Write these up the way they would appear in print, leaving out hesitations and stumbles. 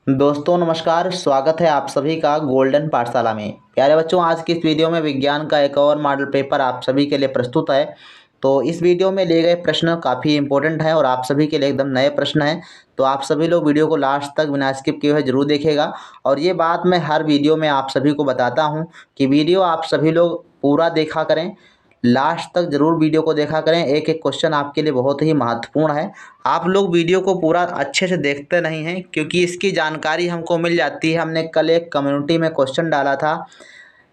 दोस्तों नमस्कार, स्वागत है आप सभी का गोल्डन पाठशाला में। प्यारे बच्चों, आज की इस वीडियो में विज्ञान का एक और मॉडल पेपर आप सभी के लिए प्रस्तुत है। तो इस वीडियो में लिए गए प्रश्न काफ़ी इंपॉर्टेंट है और आप सभी के लिए एकदम नए प्रश्न हैं। तो आप सभी लोग वीडियो को लास्ट तक बिना स्किप किए हुए जरूर देखिएगा। और ये बात मैं हर वीडियो में आप सभी को बताता हूँ कि वीडियो आप सभी लोग पूरा देखा करें, लास्ट तक ज़रूर वीडियो को देखा करें। एक एक क्वेश्चन आपके लिए बहुत ही महत्वपूर्ण है। आप लोग वीडियो को पूरा अच्छे से देखते नहीं हैं क्योंकि इसकी जानकारी हमको मिल जाती है। हमने कल एक कम्युनिटी में क्वेश्चन डाला था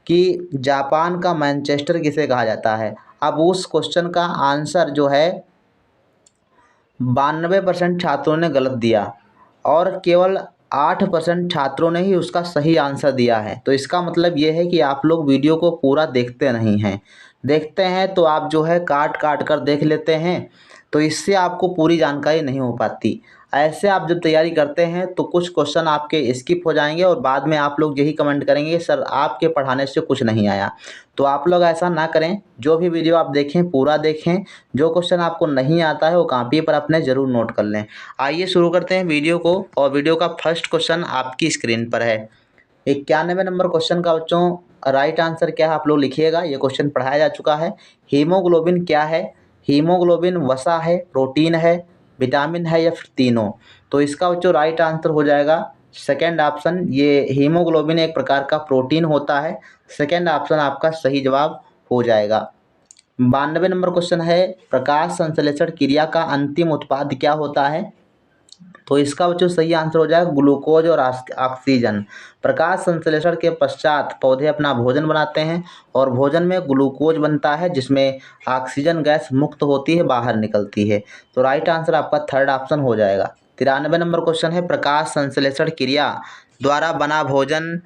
कि जापान का मैनचेस्टर किसे कहा जाता है। अब उस क्वेश्चन का आंसर जो है 92% छात्रों ने गलत दिया और केवल 8% छात्रों ने ही उसका सही आंसर दिया है। तो इसका मतलब ये है कि आप लोग वीडियो को पूरा देखते नहीं हैं। देखते हैं तो आप जो है काट काट कर देख लेते हैं, तो इससे आपको पूरी जानकारी नहीं हो पाती। ऐसे आप जब तैयारी करते हैं तो कुछ क्वेश्चन आपके स्किप हो जाएंगे और बाद में आप लोग यही कमेंट करेंगे सर आपके पढ़ाने से कुछ नहीं आया। तो आप लोग ऐसा ना करें, जो भी वीडियो आप देखें पूरा देखें। जो क्वेश्चन आपको नहीं आता है वो कॉपी पर अपने ज़रूर नोट कर लें। आइए शुरू करते हैं वीडियो को। और वीडियो का फर्स्ट क्वेश्चन आपकी स्क्रीन पर है। 91 नंबर क्वेश्चन का बच्चों राइट आंसर क्या है आप लोग लिखिएगा। ये क्वेश्चन पढ़ाया जा चुका है। हीमोग्लोबिन क्या है? हीमोग्लोबिन वसा है, प्रोटीन है, विटामिन है या फिर तीनों? तो इसका बच्चों राइट आंसर हो जाएगा सेकेंड ऑप्शन। ये हीमोग्लोबिन एक प्रकार का प्रोटीन होता है। सेकेंड ऑप्शन आपका सही जवाब हो जाएगा। 92 नंबर क्वेश्चन है, प्रकाश संश्लेषण क्रिया का अंतिम उत्पाद क्या होता है? तो इसका बच्चों सही आंसर हो जाएगा ग्लूकोज और ऑक्सीजन। प्रकाश संश्लेषण के पश्चात पौधे अपना भोजन बनाते हैं और भोजन में ग्लूकोज बनता है जिसमें ऑक्सीजन गैस मुक्त होती है, बाहर निकलती है। तो राइट आंसर आपका थर्ड ऑप्शन हो जाएगा। 93 नंबर क्वेश्चन है, प्रकाश संश्लेषण क्रिया द्वारा बना भोजन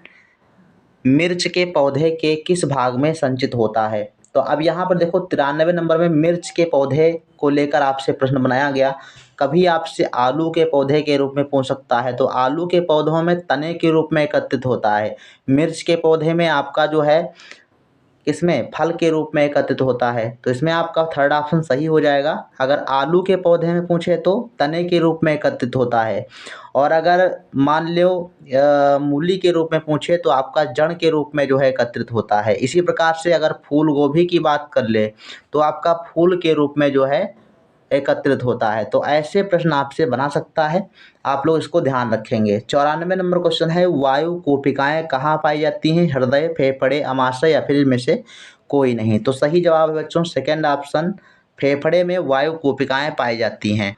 मिर्च के पौधे के किस भाग में संचित होता है? तो अब यहाँ पर देखो 93 नंबर में मिर्च के पौधे को लेकर आपसे प्रश्न बनाया गया। कभी आपसे आलू के पौधे के रूप में पूछ सकता है, तो आलू के पौधों में तने के रूप में एकत्रित होता है। मिर्च के पौधे में आपका जो है इसमें फल के रूप में एकत्रित होता है। तो इसमें आपका थर्ड ऑप्शन सही हो जाएगा। अगर आलू के पौधे में पूछे तो तने के रूप में एकत्रित होता है। और अगर मान लो मूली के रूप में पूछे तो आपका जड़ के रूप में जो है एकत्रित होता है। इसी प्रकार से अगर फूल गोभी की बात कर ले तो आपका फूल के रूप में जो है एकत्रित होता है। तो ऐसे प्रश्न आपसे बना सकता है, आप लोग इसको ध्यान रखेंगे। 94 नंबर क्वेश्चन है, वायु कोशिकाएं कहाँ पाई जाती हैं? हृदय, फेफड़े, अमाशय या फिर इनमें से कोई नहीं? तो सही जवाब है बच्चों सेकेंड ऑप्शन, फेफड़े में वायु कोशिकाएं पाई जाती हैं।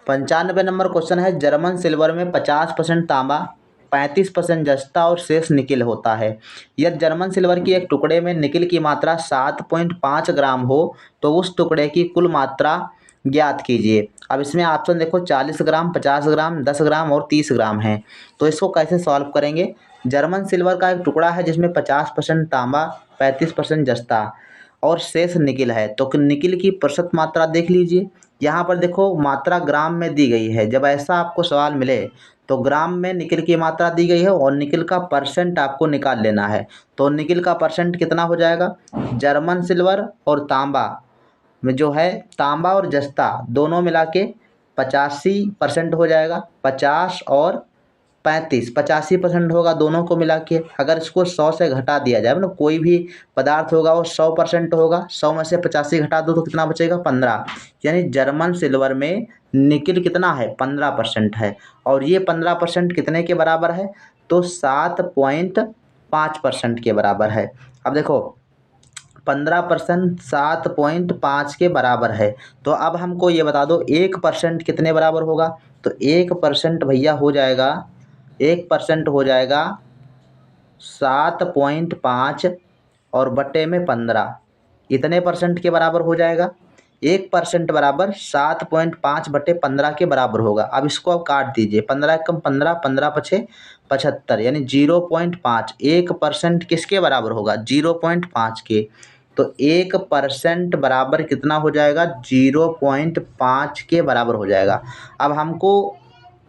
95 नंबर क्वेश्चन है, जर्मन सिल्वर में 50% तांबा, 35% जस्ता और शेष निकिल होता है। यदि जर्मन सिल्वर की एक टुकड़े में निकिल की मात्रा 7.5 ग्राम हो तो उस टुकड़े की कुल मात्रा ज्ञात कीजिए। अब इसमें ऑप्शन देखो 40 ग्राम, 50 ग्राम, 10 ग्राम और 30 ग्राम है। तो इसको कैसे सॉल्व करेंगे? जर्मन सिल्वर का एक टुकड़ा है जिसमें 50% तांबा, 35% जस्ता और शेष निकिल है। तो निकिल की प्रतिशत मात्रा देख लीजिए। यहाँ पर देखो मात्रा ग्राम में दी गई है। जब ऐसा आपको सवाल मिले तो ग्राम में निकिल की मात्रा दी गई है और निकिल का परसेंट आपको निकाल लेना है। तो निकिल का परसेंट कितना हो जाएगा? जर्मन सिल्वर और तांबा में जो है तांबा और जस्ता दोनों मिला के 85% हो जाएगा। 50 और 35, 85% होगा दोनों को मिला के। अगर इसको 100 से घटा दिया जाए, मतलब कोई भी पदार्थ होगा वो 100% होगा, 100 में से 85 घटा दो तो कितना बचेगा? 15। यानी जर्मन सिल्वर में निकिल कितना है? 15% है। और ये 15% कितने के बराबर है? तो 7.5% के बराबर है। अब देखो 15% 7.5 के बराबर है। तो अब हमको ये बता दो 1% कितने बराबर होगा? तो 1% भैया हो जाएगा, 1% हो जाएगा 7.5 और बटे में 15, इतने परसेंट के बराबर हो जाएगा। 1% बराबर 7.5 बटे 15 के बराबर होगा। अब इसको आप काट दीजिए, 15 कम 15, 15 पछे 75, यानी 0.5। 1% किसके बराबर होगा? 0.5 के। तो 1% बराबर कितना हो जाएगा? 0.5 के बराबर हो जाएगा। अब हमको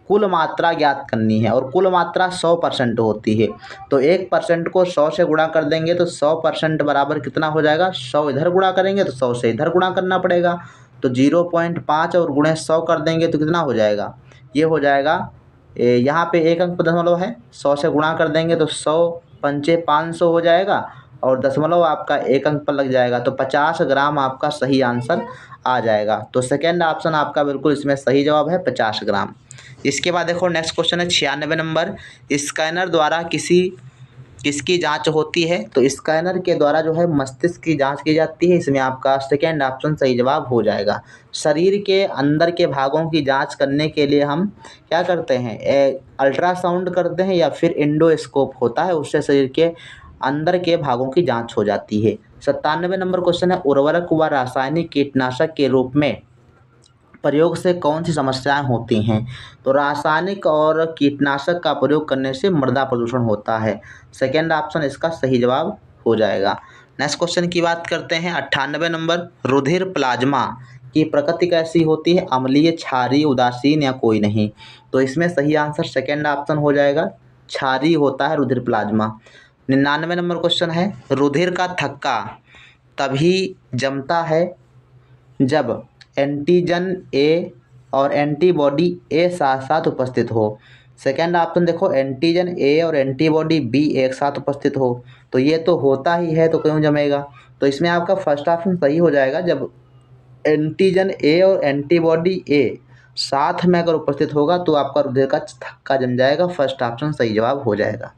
कुल मात्रा ज्ञात करनी है और कुल मात्रा 100% होती है। तो 1% को 100 से गुणा कर देंगे तो 100% बराबर कितना हो जाएगा? 100 इधर गुणा करेंगे तो 100 से इधर गुणा करना पड़ेगा। तो 0.5 और गुणे 100 कर देंगे तो कितना हो जाएगा? ये हो जाएगा यहाँ पे एक अंक पर दशमलव है, 100 से गुणा कर देंगे तो 100 पंचे 500 हो जाएगा और दशमलव आपका एक अंक पर लग जाएगा तो 50 ग्राम आपका सही आंसर आ जाएगा। तो सेकेंड ऑप्शन आपका बिल्कुल इसमें सही जवाब है 50 ग्राम। इसके बाद देखो नेक्स्ट क्वेश्चन है 96 नंबर, स्कैनर द्वारा किसकी जांच होती है? तो स्कैनर के द्वारा जो है मस्तिष्क की जांच की जाती है। इसमें आपका सेकेंड ऑप्शन सही जवाब हो जाएगा। शरीर के अंदर के भागों की जांच करने के लिए हम क्या करते हैं? अल्ट्रासाउंड करते हैं या फिर इंडोस्कोप होता है, उससे शरीर के अंदर के भागों की जांच हो जाती है। 97 नंबर क्वेश्चन है, उर्वरक व रासायनिक कीटनाशक के रूप में प्रयोग से कौन सी समस्याएं होती हैं? तो रासायनिक और कीटनाशक का प्रयोग करने से मृदा प्रदूषण होता है। सेकेंड ऑप्शन इसका सही जवाब हो जाएगा। नेक्स्ट क्वेश्चन की बात करते हैं 98 नंबर, रुधिर प्लाज्मा की प्रकृति कैसी होती है? अम्लीय, क्षारीय, उदासीन या कोई नहीं? तो इसमें सही आंसर सेकेंड ऑप्शन हो जाएगा, क्षारीय होता है रुधिर प्लाज्मा। 99 नंबर क्वेश्चन है, रुधिर का थक्का तभी जमता है जब एंटीजन ए और एंटीबॉडी ए साथ साथ उपस्थित हो। सेकेंड ऑप्शन देखो, एंटीजन ए और एंटीबॉडी बी एक साथ उपस्थित हो। तो ये तो होता ही है तो क्यों जमेगा? तो इसमें आपका फर्स्ट ऑप्शन सही हो जाएगा, जब एंटीजन ए और एंटीबॉडी ए साथ में अगर उपस्थित होगा तो आपका रुधिर का थक्का जम जाएगा। फर्स्ट ऑप्शन सही जवाब हो जाएगा।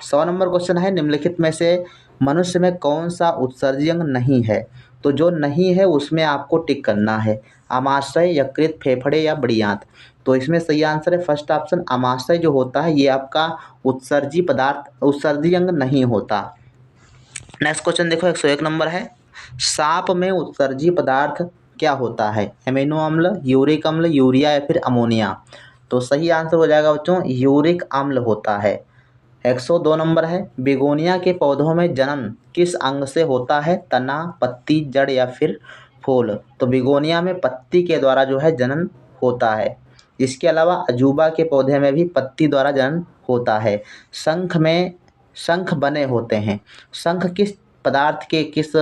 100 नंबर क्वेश्चन है, निम्नलिखित में से मनुष्य में कौन सा उत्सर्जी अंग नहीं है? तो जो नहीं है उसमें आपको टिक करना है, आमाशय, यकृत, फेफड़े या बड़ी आंत। तो इसमें सही आंसर है फर्स्ट ऑप्शन, आमाशय जो होता है ये आपका उत्सर्जी अंग नहीं होता। नेक्स्ट क्वेश्चन देखो 101 नंबर है, सांप में उत्सर्जी पदार्थ क्या होता है? एमिनो अम्ल, यूरिक अम्ल, यूरिया या फिर अमोनिया? तो सही आंसर हो जाएगा बच्चों, यूरिक अम्ल होता है। 102 नंबर है, बिगोनिया के पौधों में जन्म किस अंग से होता है? तना, पत्ती, जड़ या फिर फूल? तो बिगोनिया में पत्ती के द्वारा जो है जन्म होता है। इसके अलावा अजूबा के पौधे में भी पत्ती द्वारा जन्म होता है। शंख बने होते हैं, शंख किस पदार्थ के किस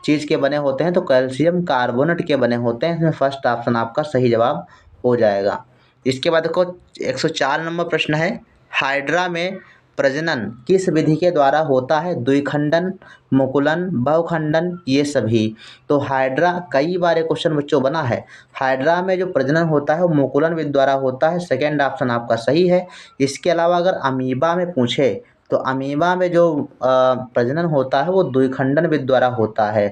चीज़ के बने होते हैं? तो कैल्शियम कार्बोनेट के बने होते हैं। इसमें फर्स्ट ऑप्शन आपका सही जवाब हो जाएगा। इसके बाद देखो 104 नंबर प्रश्न है, हाइड्रा में प्रजनन किस विधि के द्वारा होता है? द्विखंडन, मुकुलन, बहुखंडन, ये सभी? तो हाइड्रा कई बार ये क्वेश्चन बच्चों बना है। हाइड्रा में जो प्रजनन होता है वो मुकुलन विधि द्वारा होता है। सेकेंड ऑप्शन आपका सही है। इसके अलावा अगर अमीबा में पूछे तो अमीबा में जो प्रजनन होता है वो द्विखंडन विधि द्वारा होता है।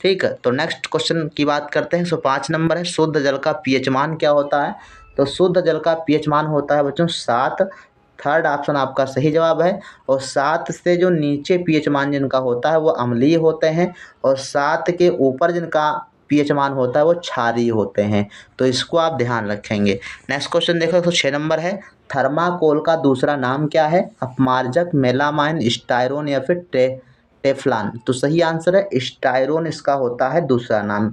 ठीक है, तो नेक्स्ट क्वेश्चन की बात करते हैं। 105 नंबर है, शुद्ध जल का पीएच मान क्या होता है? तो शुद्ध जल का पीएच मान होता है बच्चों 7। थर्ड ऑप्शन आपका सही जवाब है। और 7 से जो नीचे पीएच मान जिनका होता है वो अम्लीय होते हैं और 7 के ऊपर जिनका पीएच मान होता है वो क्षारीय होते हैं। तो इसको आप ध्यान रखेंगे। नेक्स्ट क्वेश्चन देखो तो 6 नंबर है, थर्माकोल का दूसरा नाम क्या है? अपमार्जक, मेलामाइन, स्टायरोन या फिर टेफ्लॉन? तो सही आंसर है स्टायरोन इसका होता है दूसरा नाम।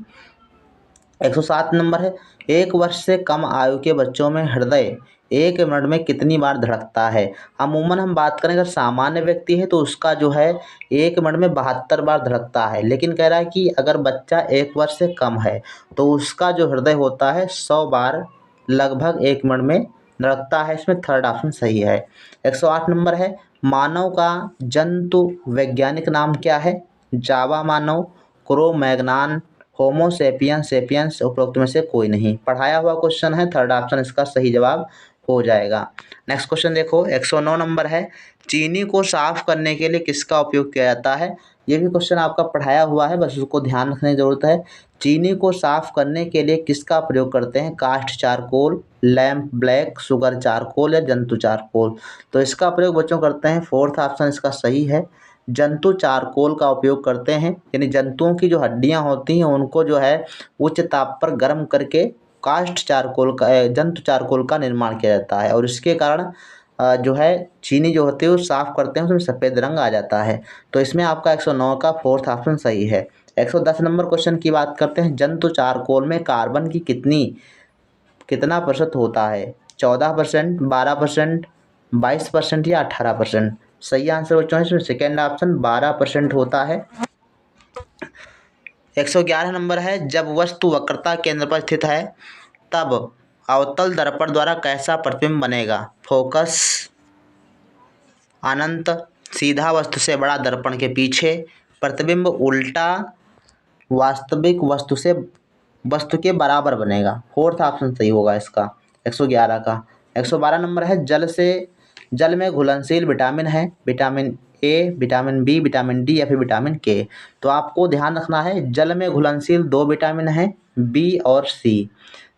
107 नंबर है, 1 वर्ष से कम आयु के बच्चों में हृदय 1 मिनट में कितनी बार धड़कता है? अमूमन हम बात करें अगर सामान्य व्यक्ति है तो उसका जो है 1 मिनट में 72 बार धड़कता है, लेकिन कह रहा है कि अगर बच्चा 1 वर्ष से कम है तो उसका जो हृदय होता है 100 बार लगभग 1 मिनट में धड़कता है। इसमें थर्ड ऑप्शन सही है। 108 नंबर है, मानव का जंतु वैज्ञानिक नाम क्या है? जावा मानव, क्रो मैग्नान, होमो सेपियंस, सेपियंस, उपरोक्त में से कोई नहीं? पढ़ाया हुआ क्वेश्चन है, थर्ड ऑप्शन इसका सही जवाब हो जाएगा। नेक्स्ट क्वेश्चन देखो 109 नंबर है, चीनी को साफ करने के लिए किसका उपयोग किया जाता है? ये भी क्वेश्चन आपका पढ़ाया हुआ है, बस उसको ध्यान रखने की ज़रूरत है। चीनी को साफ करने के लिए किसका प्रयोग करते हैं? Cast charcoal, lamp black, sugar charcoal या जंतु चारकोल? तो इसका प्रयोग बच्चों करते हैं, फोर्थ ऑप्शन इसका सही है, जंतु चारकोल का उपयोग करते हैं। यानी जंतुओं की जो हड्डियां होती हैं उनको जो है उच्च ताप पर गर्म करके कास्ट चारकोल का जंतु चारकोल का निर्माण किया जाता है और इसके कारण जो है चीनी जो होती है वो साफ़ करते हैं उसमें सफ़ेद रंग आ जाता है। तो इसमें आपका 109 का फोर्थ ऑप्शन सही है। 110 नंबर क्वेश्चन की बात करते हैं, जंतु चारकोल में कार्बन की कितना प्रतिशत होता है? 14%, 12%, 22% या 18%? सही आंसर बच्चों इसमें सेकेंड ऑप्शन 12% होता है। 111 नंबर है, जब वस्तु वक्रता केंद्र पर स्थित है तब अवतल दर्पण द्वारा कैसा प्रतिबिंब बनेगा? फोकस, अनंत, सीधा वस्तु से बड़ा दर्पण के पीछे, प्रतिबिंब उल्टा, वास्तविक वस्तु के बराबर बनेगा। फोर्थ ऑप्शन सही होगा इसका 111 का। 112 नंबर है, जल में घुलनशील विटामिन है, vitamin A, vitamin B, vitamin D या फिर विटामिन के। तो आपको ध्यान रखना है, जल में घुलनशील 2 विटामिन है, बी और सी।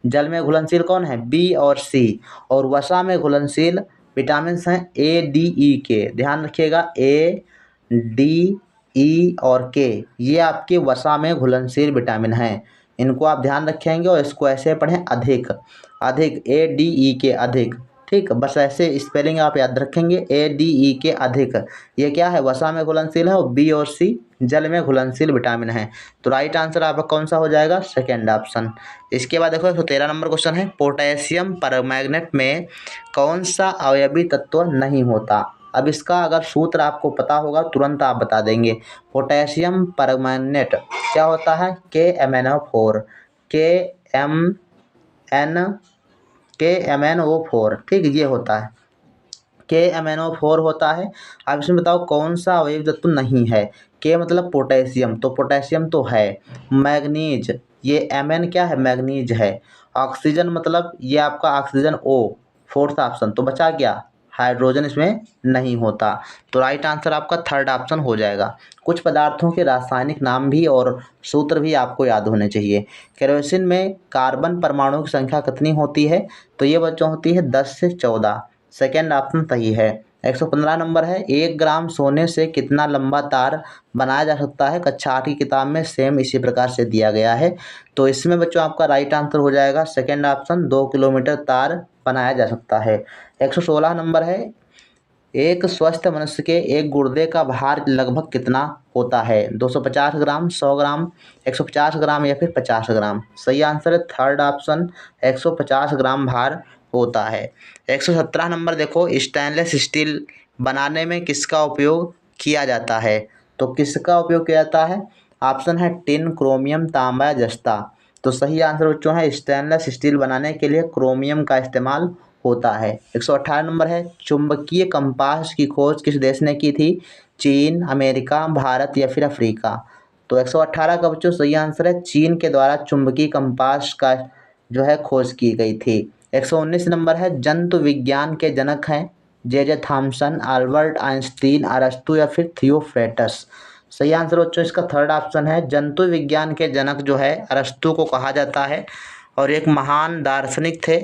जल में घुलनशील कौन है? बी और सी। और वसा में घुलनशील विटामिन हैं ए, डी, ई, के। ध्यान रखिएगा, ए, डी, ई और के, ये आपके वसा में घुलनशील विटामिन हैं। इनको आप ध्यान रखेंगे और इसको ऐसे पढ़ें, अधिक, अधिक, ए, डी, ई के, अधिक। ठीक, बस ऐसे स्पेलिंग आप याद रखेंगे, ए, डी, ई के, अधिक। ये क्या है? वसा में घुलनशील है, और बी और सी जल में घुलनशील विटामिन है। तो राइट आंसर आपका कौन सा हो जाएगा? Second option. इसके बाद देखो 113 नंबर क्वेश्चन है, पोटेशियम परमैंगनेट में कौन सा अवयवी तत्व नहीं होता? अब इसका अगर सूत्र आपको पता होगा तुरंत आप बता देंगे। पोटेशियम परमैंगनेट क्या होता है? KMnO4, KMnO4, ठीक, ये होता है, KMnO4 होता है। अब इसमें बताओ कौन सा अवयवी तत्व नहीं है? के मतलब पोटेशियम, तो पोटेशियम तो है। मैग्नीज, ये Mn क्या है? मैग्नीज है। ऑक्सीजन मतलब ये आपका ऑक्सीजन O, फोर्थ ऑप्शन। तो बचा क्या? हाइड्रोजन इसमें नहीं होता। तो राइट आंसर आपका थर्ड ऑप्शन हो जाएगा। कुछ पदार्थों के रासायनिक नाम भी और सूत्र भी आपको याद होने चाहिए। केरोसिन में कार्बन परमाणुओं की संख्या कितनी होती है? तो ये बच्चों होती है 10 से 14। सेकेंड ऑप्शन सही है। 115 नंबर है, 1 ग्राम सोने से कितना लंबा तार बनाया जा सकता है? कक्षा 8 की किताब में सेम इसी प्रकार से दिया गया है। तो इसमें बच्चों आपका राइट आंसर हो जाएगा सेकेंड ऑप्शन, 2 किलोमीटर तार बनाया जा सकता है। 116 नंबर है, एक स्वस्थ मनुष्य के एक गुर्दे का भार लगभग कितना होता है? 250 ग्राम, 100 ग्राम, 150 ग्राम या फिर 50 ग्राम? सही आंसर है थर्ड ऑप्शन, 150 ग्राम भार होता है। 117 नंबर देखो, स्टेनलेस स्टील बनाने में किसका उपयोग किया जाता है? तो किसका उपयोग किया जाता है? ऑप्शन है टिन, क्रोमियम, तांबा, जस्ता। तो सही आंसर बच्चों है स्टेनलेस स्टील बनाने के लिए क्रोमियम का इस्तेमाल होता है। 118 नंबर है, चुंबकीय कंपास की खोज किस देश ने की थी? चीन, अमेरिका, भारत या फिर अफ्रीका? तो 118 का बच्चों सही आंसर है चीन के द्वारा चुंबकीय कंपास का जो है खोज की गई थी। 119 नंबर है, जंतु विज्ञान के जनक हैं जे थॉमसन, अल्बर्ट आइंस्टीन, अरस्तु या फिर थियोफ्रेटस? सही आंसर बच्चों इसका थर्ड ऑप्शन है, जंतु विज्ञान के जनक जो है अरस्तु को कहा जाता है, और एक महान दार्शनिक थे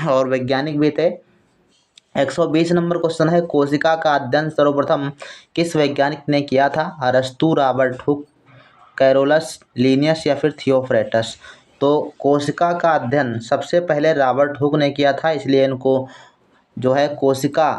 और वैज्ञानिक भी थे। 120 नंबर क्वेश्चन है, कोशिका का अध्ययन सर्वप्रथम किस वैज्ञानिक ने किया था? अरस्तु, रॉबर्ट हुक, कैरोलस, लिनियस या फिर थियोफ्रेटस? तो कोशिका का अध्ययन सबसे पहले रॉबर्ट हुक ने किया था, इसलिए इनको जो है कोशिका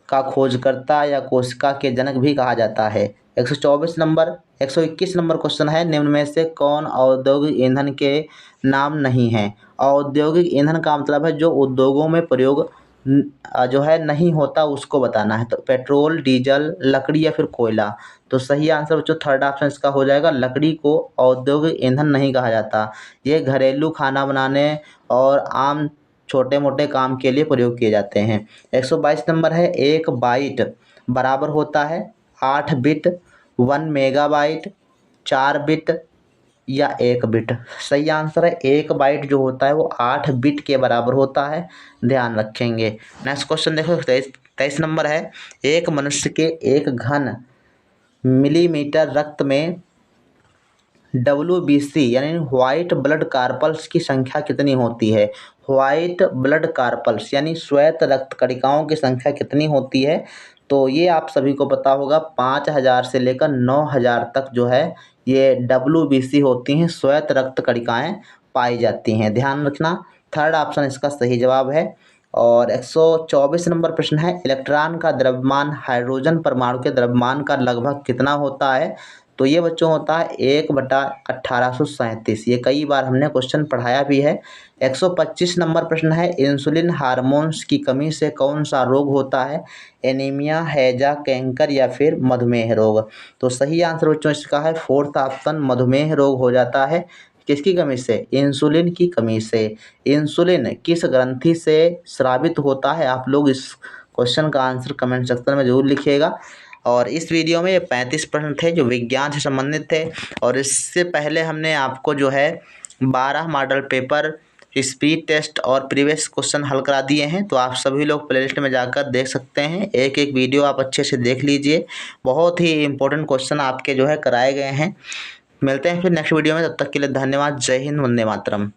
का खोजकर्ता या कोशिका के जनक भी कहा जाता है। 121 नंबर क्वेश्चन है, निम्न में से कौन औद्योगिक ईंधन के नाम नहीं है? औद्योगिक ईंधन का मतलब है जो उद्योगों में प्रयोग जो है नहीं होता उसको बताना है। तो पेट्रोल, डीजल, लकड़ी या फिर कोयला? तो सही आंसर बच्चों थर्ड ऑप्शन इसका हो जाएगा, लकड़ी को औद्योगिक ईंधन नहीं कहा जाता। ये घरेलू खाना बनाने और आम छोटे मोटे काम के लिए प्रयोग किए जाते हैं। 122 नंबर है, 1 बाइट बराबर होता है 8 बिट, 1 मेगाबाइट, 4 बिट या 1 बिट? सही आंसर है 1 बाइट जो होता है वो 8 बिट के बराबर होता है, ध्यान रखेंगे। नेक्स्ट क्वेश्चन देखो 23 नंबर है, एक मनुष्य के 1 घन मिलीमीटर रक्त में WBC यानी व्हाइट ब्लड कार्पल्स की संख्या कितनी होती है? व्हाइट ब्लड कार्पल्स यानी श्वेत रक्त कणिकाओं की संख्या कितनी होती है? तो ये आप सभी को पता होगा, 5000 से लेकर 9000 तक जो है ये WBC होती हैं, श्वेत रक्त कणिकाएँ पाई जाती हैं, ध्यान रखना। थर्ड ऑप्शन इसका सही जवाब है। और 124 नंबर प्रश्न है, इलेक्ट्रॉन का द्रव्यमान हाइड्रोजन परमाणु के द्रव्यमान का लगभग कितना होता है? तो ये बच्चों होता है 1/1837। ये कई बार हमने क्वेश्चन पढ़ाया भी है। 125 नंबर प्रश्न है, इंसुलिन हार्मोन्स की कमी से कौन सा रोग होता है? एनीमिया, हैजा, कैंकर या फिर मधुमेह रोग? तो सही आंसर बच्चों इसका है फोर्थ ऑप्शन, मधुमेह रोग हो जाता है। किसकी कमी से? इंसुलिन की कमी से। इंसुलिन किस ग्रंथि से स्रावित होता है? आप लोग इस क्वेश्चन का आंसर कमेंट सेक्शन में ज़रूर लिखिएगा। और इस वीडियो में ये 35 प्रश्न थे जो विज्ञान से संबंधित थे, और इससे पहले हमने आपको जो है 12 मॉडल पेपर, स्पीड टेस्ट और प्रीवियस क्वेश्चन हल करा दिए हैं। तो आप सभी लोग प्लेलिस्ट में जाकर देख सकते हैं, एक एक वीडियो आप अच्छे से देख लीजिए। बहुत ही इंपॉर्टेंट क्वेश्चन आपके जो है कराए गए हैं। मिलते हैं फिर नेक्स्ट वीडियो में, तब तक के लिए धन्यवाद। जय हिंद, वंदे मातरम।